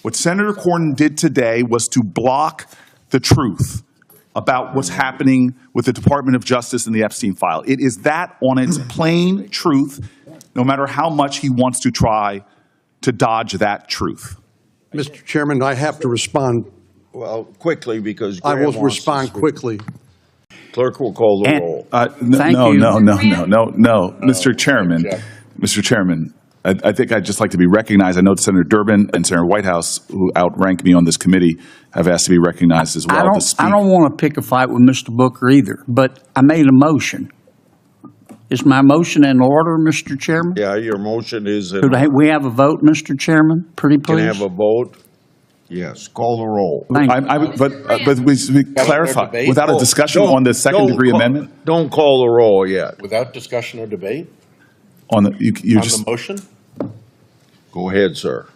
What Senator Cornyn did today was to block the truth about what's happening with the Department of Justice and the Epstein file. It is that on its plain truth, no matter how much he wants to try to dodge that truth. Mr. Chairman, I have to respond. Well, quickly, because I Graham will wants to respond speak. quickly. Clerk will call the roll. Thank No, you. no, Mr. Chairman. Mr. Chairman, I think I'd just like to be recognized. I know Senator Durbin and Senator Whitehouse, who outrank me on this committee, have asked to be recognized as well to speak. I don't want to pick a fight with Mr. Booker either, but I made a motion. Is my motion in order, Mr. Chairman? Yeah, your motion is, Could we have a vote, Mr. Chairman? Pretty can please? have a vote? Yes, call the roll. Thank you. But we clarify, debate? without a discussion on the second-degree amendment? Don't call the roll yet. Without discussion or debate On the, you on just, the motion? Go ahead, sir.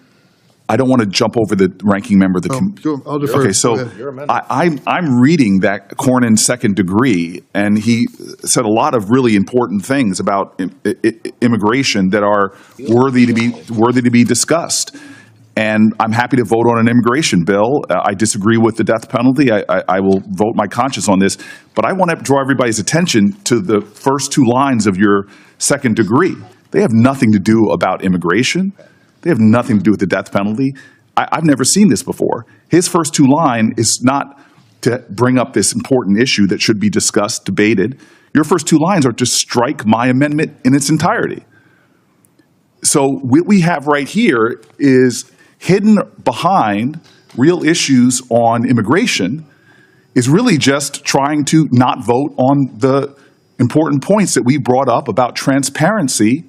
I don't want to jump over the ranking member of the. I'll defer. Okay, so Go ahead. Your amendment. I'm reading that Cornyn second degree, and he said a lot of really important things about immigration that are worthy to be discussed. And I'm happy to vote on an immigration bill. I disagree with the death penalty. I will vote my conscience on this. But I want to draw everybody's attention to the first two lines of your second degree. They have nothing to do about immigration. They have nothing to do with the death penalty. I've never seen this before. His first two line is not to bring up this important issue that should be discussed, debated. Your first two lines are to strike my amendment in its entirety. So what we have right here is hidden behind real issues on immigration is really just trying to not vote on the important points that we brought up about transparency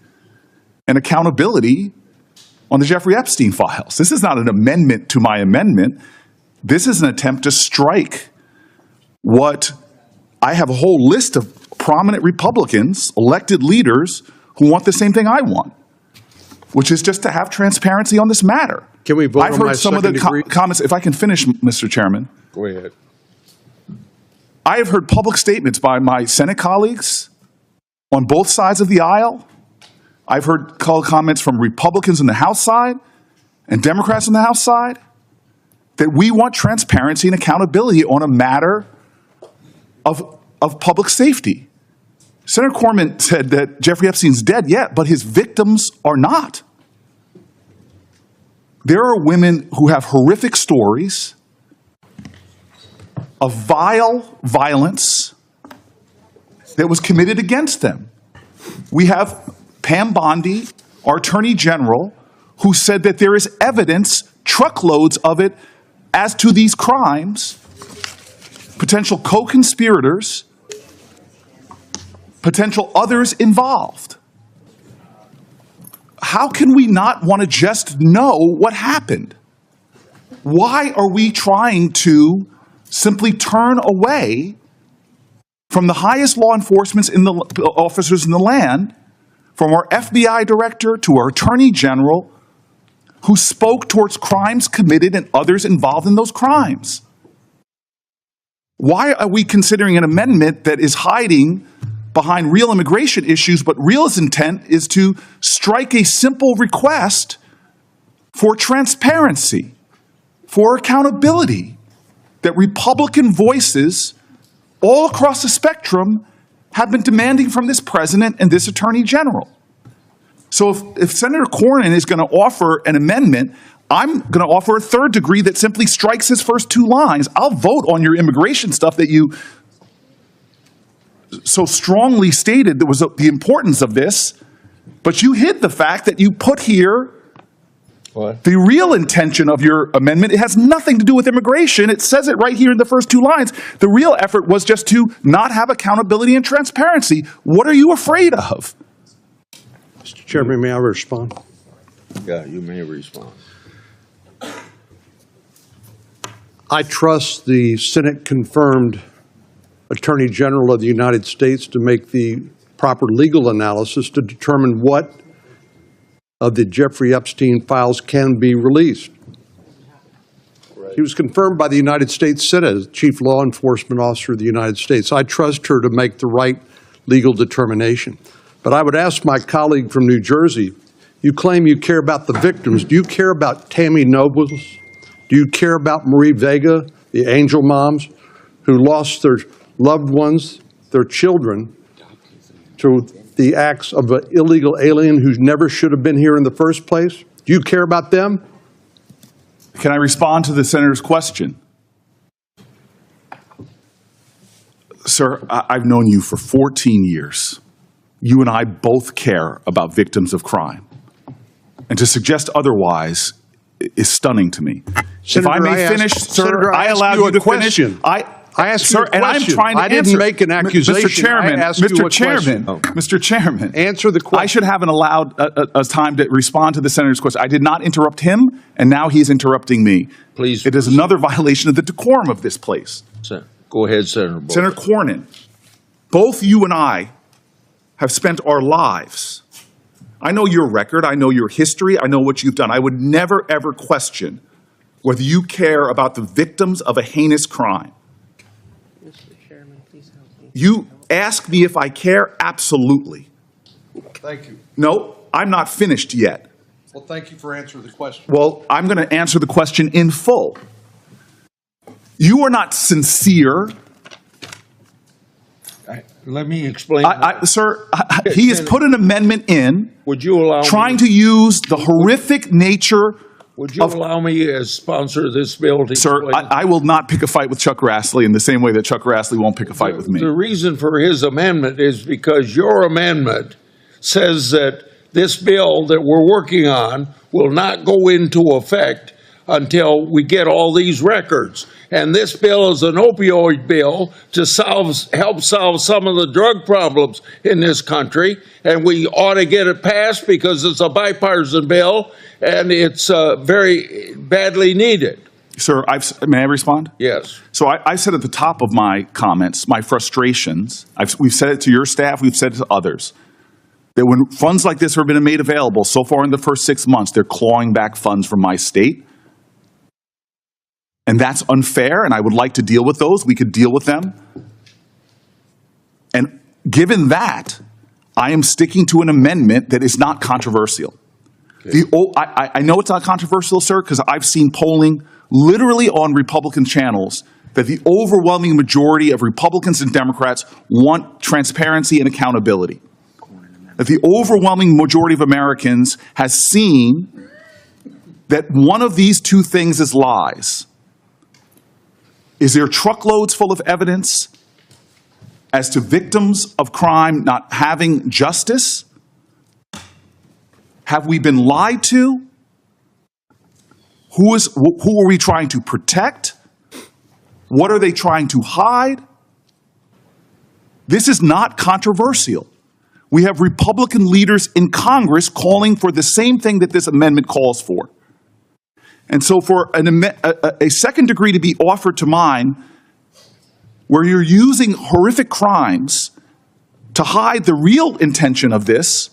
and accountability on the Jeffrey Epstein files. This is not an amendment to my amendment. This is an attempt to strike what I have a whole list of prominent Republicans, elected leaders, who want the same thing I want, which is just to have transparency on this matter. Can we vote I've on my heard some of the second degree? comments, if I can finish, Mr. Chairman. Go ahead. I have heard public statements by my Senate colleagues on both sides of the aisle. I've heard comments from Republicans on the House side and Democrats on the House side that we want transparency and accountability on a matter of public safety. Senator Cornyn said that Jeffrey Epstein's dead yet, but his victims are not. There are women who have horrific stories of vile violence that was committed against them. We have Pam Bondi, our Attorney General, who said that there is evidence, truckloads of it, as to these crimes, potential co-conspirators, potential others involved. How can we not want to just know what happened? Why are we trying to simply turn away from the highest law enforcement officers in the land, from our FBI director to our Attorney General, who spoke towards crimes committed and others involved in those crimes? Why are we considering an amendment that is hiding behind real immigration issues, but real intent is to strike a simple request for transparency, for accountability, that Republican voices all across the spectrum have been demanding from this president and this attorney general? So if Senator Cornyn is going to offer an amendment, I'm going to offer a third degree that simply strikes his first two lines. I'll vote on your immigration stuff that you so strongly stated that was the importance of this, but you hid the fact that you put here the real intention of your amendment. It has nothing to do with immigration. It says it right here in the first two lines. The real effort was just to not have accountability and transparency. What are you afraid of? Mr. Chairman, may I respond? Yeah, you may respond. I trust the Senate-confirmed Attorney General of the United States to make the proper legal analysis to determine what of the Jeffrey Epstein files can be released. He was confirmed by the United States Senate as Chief Law Enforcement Officer of the United States. I trust her to make the right legal determination. But I would ask my colleague from New Jersey, you claim you care about the victims. Do you care about Tammy Noble's Do you care about Marie Vega, the angel moms who lost their loved ones, their children, to the acts of an illegal alien who never should have been here in the first place? Do you care about them? Can I respond to the senator's question? Sir, I've known you for 14 years. You and I both care about victims of crime. And to suggest otherwise is stunning to me. Senator, if I may finish, sir, Senator, I asked allowed you you a to question. finish. I asked sir, you a question. And I'm trying to I didn't answer. make an accusation. Mr. Chairman, I asked you Mr. a Chairman, question. Mr. Chairman. Answer the question. I should have allowed a time to respond to the senator's question. I did not interrupt him, and now he's interrupting me. Please It is proceed. another violation of the decorum of this place. Go ahead, Senator Booker. Senator Cornyn, both you and I have spent our lives. I know your record. I know your history. I know what you've done. I would never, ever question whether you care about the victims of a heinous crime. Mr. Chairman, please help me. You ask me if I care? Absolutely. Thank you. No, I'm not finished yet. Well, thank you for answering the question. Well, I'm going to answer the question in full. You are not sincere. Let me explain. Sir, he has put an amendment in Would you allow trying me, to use the horrific nature Would you allow me as sponsor of this bill to Sir, explain? I will not pick a fight with Chuck Grassley in the same way that Chuck Grassley won't pick a fight with me. The reason for his amendment is because your amendment says that this bill that we're working on will not go into effect until we get all these records. And this bill is an opioid bill to help solve some of the drug problems in this country. And we ought to get it passed because it's a bipartisan bill and it's very badly needed. Sir, may I respond? Yes. So I said at the top of my comments, my frustrations, we've said it to your staff, we've said it to others, that when funds like this have been made available so far in the first 6 months, they're clawing back funds from my state. And that's unfair, and I would like to deal with those. We could deal with them. And given that, I am sticking to an amendment that is not controversial. I know it's not controversial, sir, because I've seen polling literally on Republican channels that the overwhelming majority of Republicans and Democrats want transparency and accountability. That the overwhelming majority of Americans has seen that one of these two things is lies. Is there truckloads full of evidence as to victims of crime not having justice? Have we been lied to? Who are we trying to protect? What are they trying to hide? This is not controversial. We have Republican leaders in Congress calling for the same thing that this amendment calls for. And so for a second degree to be offered to mine, where you're using horrific crimes to hide the real intention of this,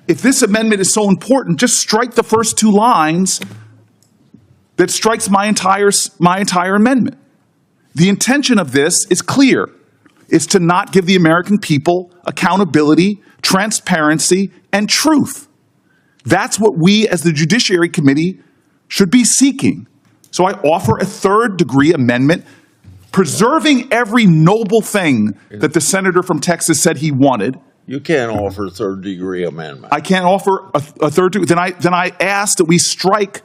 if this amendment is so important, just strike the first two lines that strikes my entire amendment. The intention of this is clear. It's to not give the American people accountability, transparency, and truth. That's what we as the Judiciary Committee should be seeking. So I offer a third-degree amendment, preserving every noble thing that the senator from Texas said he wanted. You can't offer third-degree amendment. I can't offer a third degree. Then I ask that we strike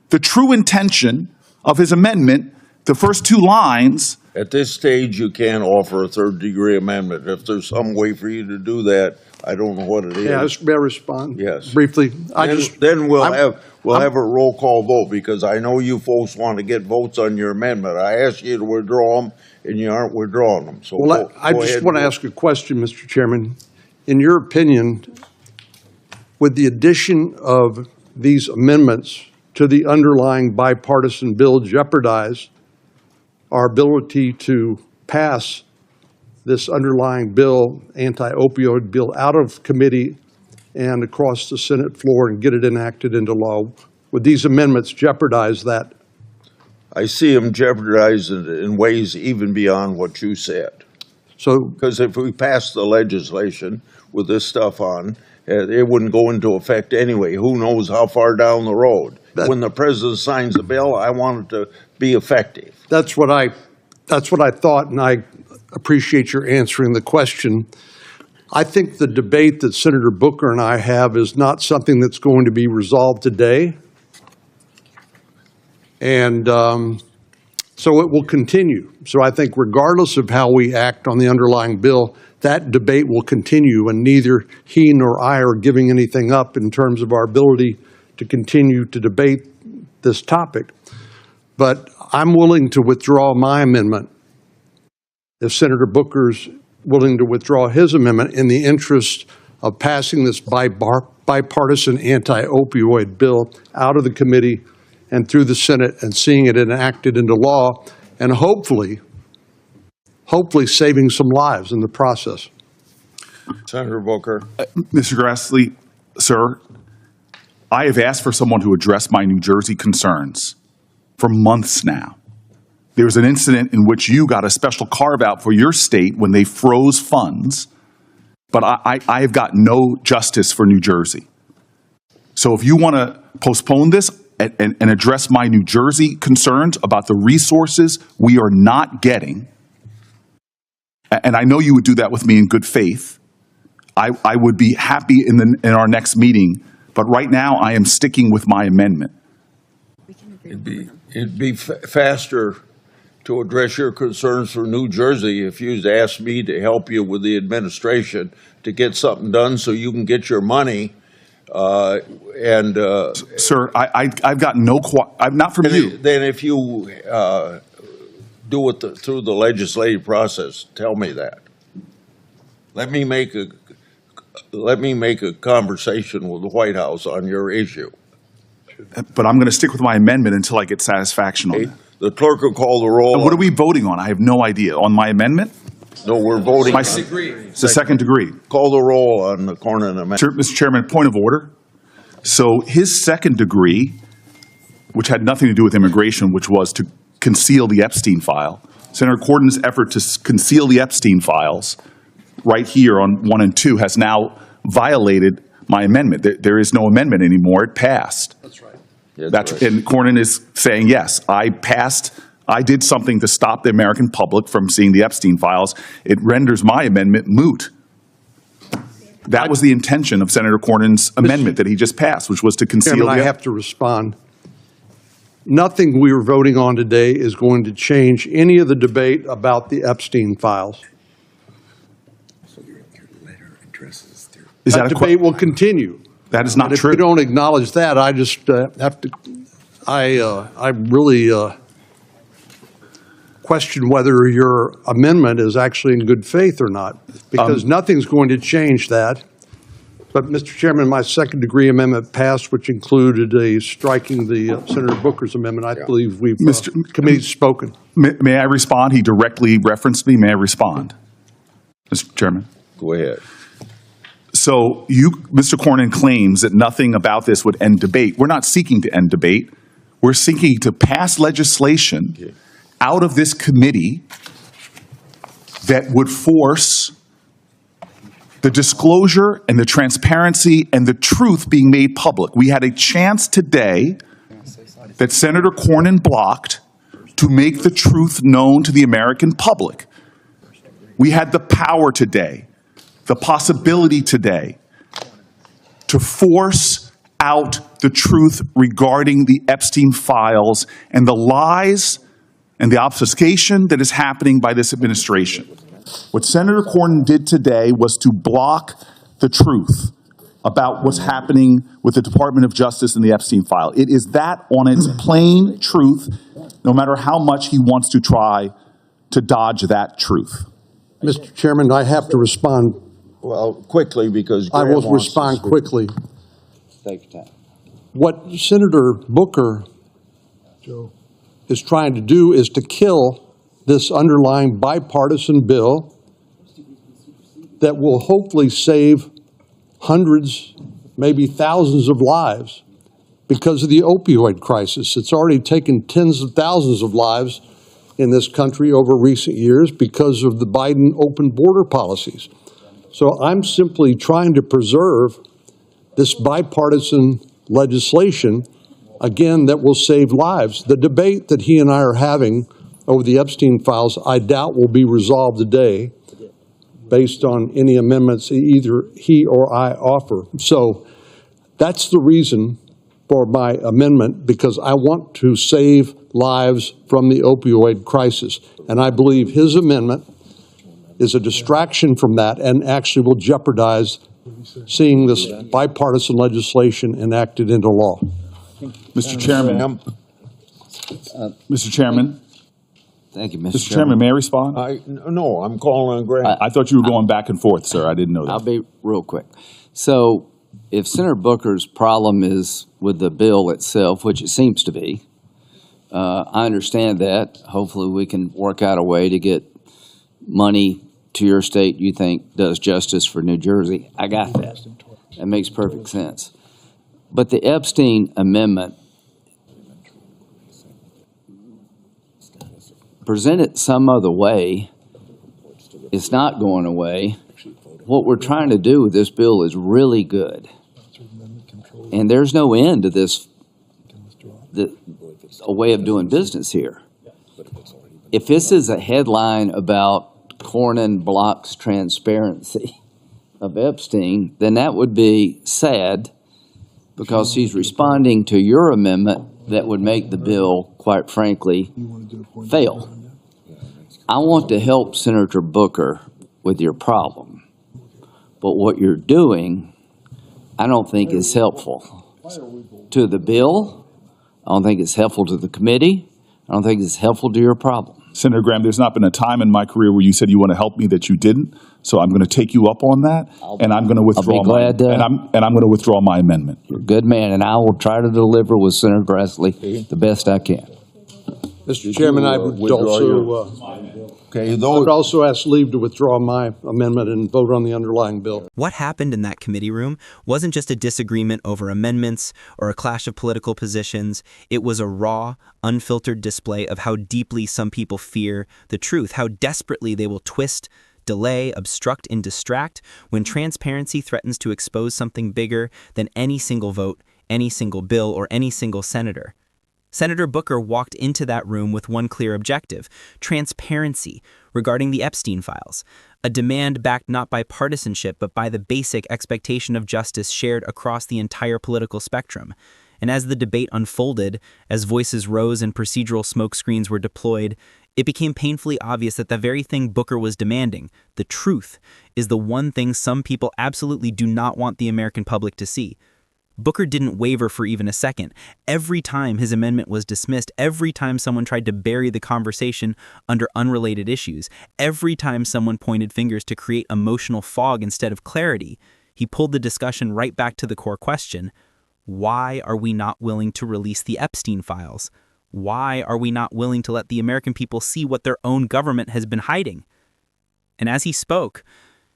the true intention of his amendment, the first two lines. At this stage, you can't offer a third-degree amendment. If there's some way for you to do that, I don't know what it is. Yeah, may I respond? Yes. Briefly. Then we'll have a roll call vote, because I know you folks want to get votes on your amendment. I asked you to withdraw them, and you aren't withdrawing them. So Well, I go just ahead want to and ask a question, Mr. Chairman. In your opinion, would the addition of these amendments to the underlying bipartisan bill jeopardize our ability to pass this underlying bill, anti-opioid bill, out of committee and across the Senate floor and get it enacted into law? Would these amendments jeopardize that? I see them jeopardized in ways even beyond what you said. So, Because if we pass the legislation with this stuff on, it wouldn't go into effect anyway. Who knows how far down the road? When the president signs the bill, I want it to be effective. That's what I thought, and I appreciate your answering the question. I think the debate that Senator Booker and I have is not something that's going to be resolved today. And so it will continue. So I think regardless of how we act on the underlying bill, that debate will continue, and neither he nor I are giving anything up in terms of our ability to continue to debate this topic. But I'm willing to withdraw my amendment if Senator Booker's willing to withdraw his amendment in the interest of passing this bipartisan anti-opioid bill out of the committee and through the Senate and seeing it enacted into law, and hopefully saving some lives in the process. Senator Booker. Mr. Grassley, sir, I have asked for someone to address my New Jersey concerns for months now. There was an incident in which you got a special carve-out for your state when they froze funds, but I have got no justice for New Jersey. So if you want to postpone this and address my New Jersey concerns about the resources we are not getting, and I know you would do that with me in good faith, I would be happy in our next meeting, but right now I am sticking with my amendment. It'd be faster to address your concerns for New Jersey if you'd asked me to help you with the administration to get something done so you can get your money. Sir, I've got no, not from you. Then if you do it through the legislative process, tell me that. Let me make a conversation with the White House on your issue. But I'm going to stick with my amendment until I get satisfaction on Okay? that. The clerk will call the roll. What are we voting on? I have no idea. On my amendment? No, we're voting. It's the second degree. Call the roll on the Cornyn amendment. Mr. Chairman, point of order. So his second degree, which had nothing to do with immigration, which was to conceal the Epstein file, Senator Cornyn's effort to conceal the Epstein files right here on 1 and 2 has now violated my amendment. There is no amendment anymore. It passed. That's right. That's right. And Cornyn is saying, yes, I did something to stop the American public from seeing the Epstein files. It renders my amendment moot. That was the intention of Senator Cornyn's amendment that he just passed, which was to conceal Chairman, I have to respond. Nothing we are voting on today is going to change any of the debate about the Epstein files. So your letter addresses their. Is That debate will continue. That is not And if true. you don't acknowledge that, I just have to, I really question whether your amendment is actually in good faith or not, because nothing's going to change that. But, Mr. Chairman, my second degree amendment passed, which included striking the Senator Booker's amendment. I believe we've, committee's spoken. May I respond? He directly referenced me. May I respond? Mr. Chairman. Go ahead. So Mr. Cornyn claims that nothing about this would end debate. We're not seeking to end debate. We're seeking to pass legislation out of this committee that would force the disclosure and the transparency and the truth being made public. We had a chance today that Senator Cornyn blocked to make the truth known to the American public. We had the power today, the possibility today, to force out the truth regarding the Epstein files and the lies and the obfuscation that is happening by this administration. What Senator Cornyn did today was to block the truth about what's happening with the Department of Justice and the Epstein file. It is that on its plain truth, no matter how much he wants to try to dodge that truth. Mr. Chairman, I have to respond. Well, quickly, because I Graham will wants to respond speak. quickly. Take your time. What Senator Booker is trying to do is to kill this underlying bipartisan bill that will hopefully save hundreds, maybe thousands of lives because of the opioid crisis. It's already taken tens of thousands of lives in this country over recent years because of the Biden open border policies. So I'm simply trying to preserve this bipartisan legislation, again, that will save lives. The debate that he and I are having over the Epstein files, I doubt will be resolved today based on any amendments either he or I offer. So that's the reason for my amendment, because I want to save lives from the opioid crisis. And I believe his amendment is a distraction from that and actually will jeopardize seeing this bipartisan legislation enacted into law. Mr. Chairman, Mr. Chairman, Thank you, Mr. Chairman, may I respond? No, I'm calling on Grant. I thought you were going back and forth, sir. I didn't know I'll that. be real quick. So if Senator Booker's problem is with the bill itself, which it seems to be, I understand that. Hopefully we can work out a way to get money to your state you think does justice for New Jersey. I got that. That makes perfect sense. But the Epstein amendment, present it some other way, it's not going away. What we're trying to do with this bill is really good. And there's no end to this, a way of doing business here. If this is a headline about Cornyn blocks transparency of Epstein, then that would be sad, because he's responding to your amendment that would make the bill, quite frankly, fail. I want to help Senator Booker with your problem, but what you're doing, I don't think is helpful to the bill. I don't think it's helpful to the committee. I don't think it's helpful to your problem. Senator Graham, there's not been a time in my career where you said you want to help me that you didn't. So I'm going to take you up on that, and I'm going to withdraw glad to- and I'm going to withdraw my amendment. You're a good man, and I will try to deliver with Senator Grassley the best I can. Mr. Chairman, I would withdraw Okay, I would also ask leave to withdraw my amendment and vote on the underlying bill. What happened in that committee room wasn't just a disagreement over amendments or a clash of political positions. It was a raw, unfiltered display of how deeply some people fear the truth, how desperately they will twist, delay, obstruct, and distract when transparency threatens to expose something bigger than any single vote, any single bill, or any single senator. Senator Booker walked into that room with one clear objective: transparency regarding the Epstein files, a demand backed not by partisanship but by the basic expectation of justice shared across the entire political spectrum. And as the debate unfolded, as voices rose and procedural smokescreens were deployed, it became painfully obvious that the very thing Booker was demanding, the truth, is the one thing some people absolutely do not want the American public to see. Booker didn't waver for even a second. Every time his amendment was dismissed, every time someone tried to bury the conversation under unrelated issues, every time someone pointed fingers to create emotional fog instead of clarity, he pulled the discussion right back to the core question: why are we not willing to release the Epstein files? Why are we not willing to let the American people see what their own government has been hiding? And as he spoke,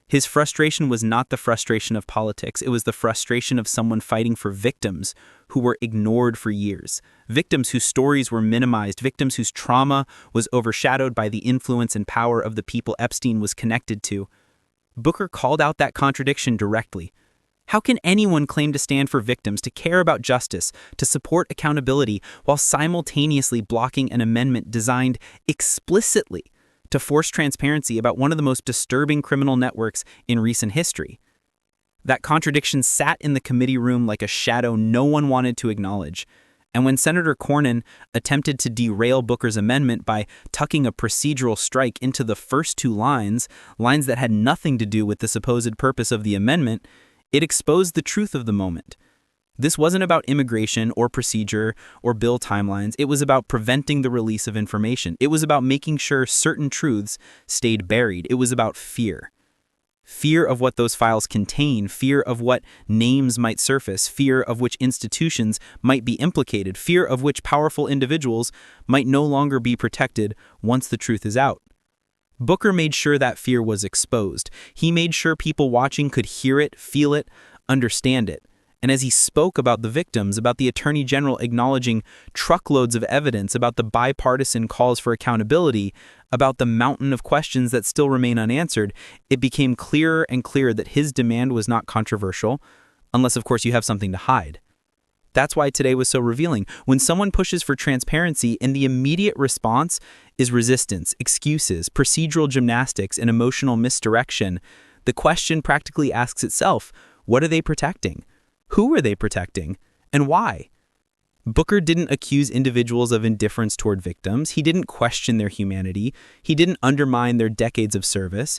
his frustration was not the frustration of politics. It was the frustration of someone fighting for victims who were ignored for years, victims whose stories were minimized, victims whose trauma was overshadowed by the influence and power of the people Epstein was connected to. Booker called out that contradiction directly. How can anyone claim to stand for victims, to care about justice, to support accountability, while simultaneously blocking an amendment designed explicitly to force transparency about one of the most disturbing criminal networks in recent history? That contradiction sat in the committee room like a shadow no one wanted to acknowledge. And when Senator Cornyn attempted to derail Booker's amendment by tucking a procedural strike into the first two lines that had nothing to do with the supposed purpose of the amendment, it exposed the truth of the moment. This wasn't about immigration or procedure or bill timelines. It was about preventing the release of information. It was about making sure certain truths stayed buried. It was about fear. Fear of what those files contain, fear of what names might surface, fear of which institutions might be implicated, fear of which powerful individuals might no longer be protected once the truth is out. Booker made sure that fear was exposed. He made sure people watching could hear it, feel it, understand it. And as he spoke about the victims, about the Attorney General acknowledging truckloads of evidence, about the bipartisan calls for accountability, about the mountain of questions that still remain unanswered, it became clearer and clearer that his demand was not controversial, unless of course you have something to hide. That's why today was so revealing. When someone pushes for transparency and the immediate response is resistance, excuses, procedural gymnastics, and emotional misdirection, the question practically asks itself, what are they protecting? Who are they protecting? And why? Booker didn't accuse individuals of indifference toward victims. He didn't question their humanity. He didn't undermine their decades of service.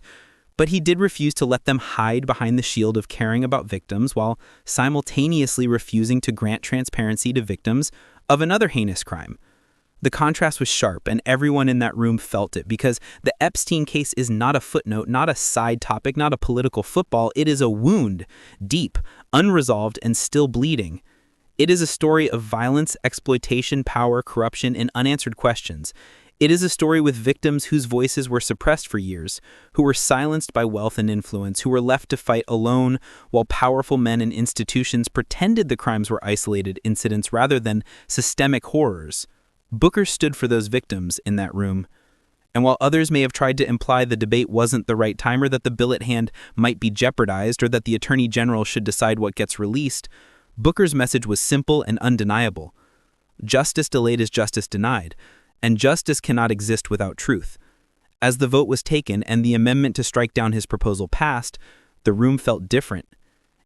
But he did refuse to let them hide behind the shield of caring about victims while simultaneously refusing to grant transparency to victims of another heinous crime. The contrast was sharp, and everyone in that room felt it, because the Epstein case is not a footnote, not a side topic, not a political football. It is a wound, deep, unresolved, and still bleeding. It is a story of violence, exploitation, power, corruption, and unanswered questions. It is a story with victims whose voices were suppressed for years, who were silenced by wealth and influence, who were left to fight alone while powerful men and institutions pretended the crimes were isolated incidents rather than systemic horrors. Booker stood for those victims in that room. And while others may have tried to imply the debate wasn't the right time, or that the bill at hand might be jeopardized, or that the Attorney General should decide what gets released, Booker's message was simple and undeniable. Justice delayed is justice denied. And justice cannot exist without truth. As the vote was taken and the amendment to strike down his proposal passed, the room felt different.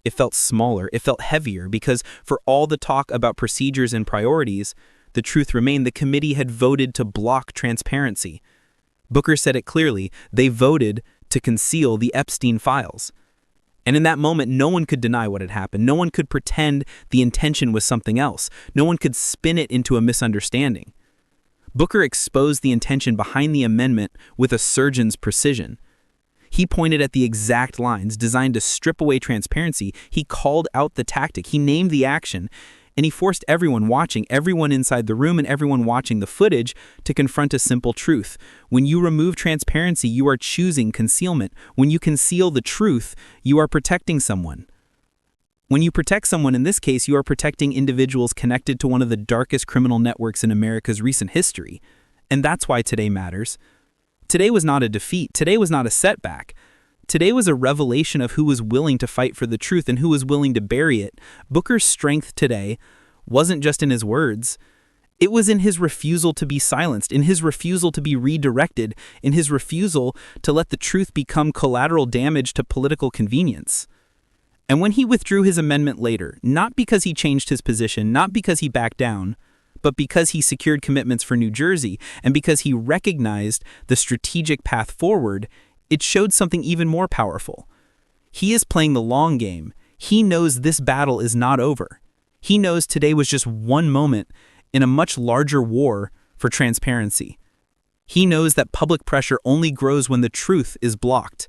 It felt smaller, it felt heavier, because for all the talk about procedures and priorities, the truth remained the committee had voted to block transparency. Booker said it clearly, they voted to conceal the Epstein files. And in that moment, no one could deny what had happened. No one could pretend the intention was something else. No one could spin it into a misunderstanding. Booker exposed the intention behind the amendment with a surgeon's precision. He pointed at the exact lines designed to strip away transparency. He called out the tactic. He named the action. And he forced everyone watching, everyone inside the room and everyone watching the footage, to confront a simple truth. When you remove transparency, you are choosing concealment. When you conceal the truth, you are protecting someone. When you protect someone, in this case, you are protecting individuals connected to one of the darkest criminal networks in America's recent history. And that's why today matters. Today was not a defeat. Today was not a setback. Today was a revelation of who was willing to fight for the truth and who was willing to bury it. Booker's strength today wasn't just in his words. It was in his refusal to be silenced, in his refusal to be redirected, in his refusal to let the truth become collateral damage to political convenience. And when he withdrew his amendment later, not because he changed his position, not because he backed down, but because he secured commitments for New Jersey and because he recognized the strategic path forward, it showed something even more powerful. He is playing the long game. He knows this battle is not over. He knows today was just one moment in a much larger war for transparency. He knows that public pressure only grows when the truth is blocked.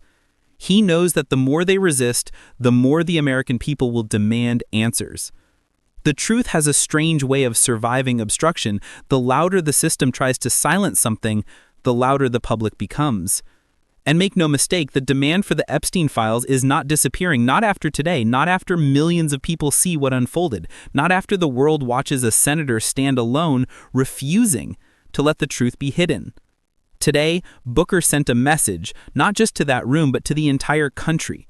He knows that the more they resist, the more the American people will demand answers. The truth has a strange way of surviving obstruction. The louder the system tries to silence something, the louder the public becomes. And make no mistake, the demand for the Epstein files is not disappearing, not after today, not after millions of people see what unfolded, not after the world watches a senator stand alone, refusing to let the truth be hidden. Today, Booker sent a message, not just to that room, but to the entire country.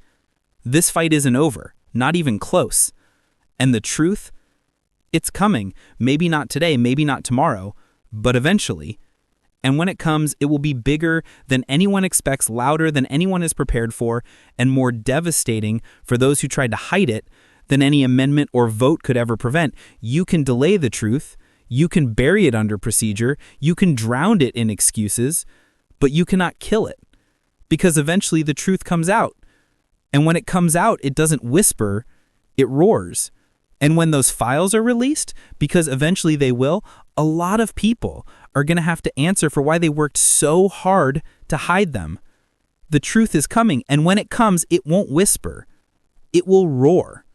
This fight isn't over, not even close. And the truth? It's coming. Maybe not today, maybe not tomorrow, but eventually. And when it comes, it will be bigger than anyone expects, louder than anyone is prepared for, and more devastating for those who tried to hide it than any amendment or vote could ever prevent. You can delay the truth. You can bury it under procedure, you can drown it in excuses, but you cannot kill it, because eventually the truth comes out. And when it comes out, it doesn't whisper, it roars. And when those files are released, because eventually they will, a lot of people are going to have to answer for why they worked so hard to hide them. The truth is coming, and when it comes, it won't whisper, it will roar.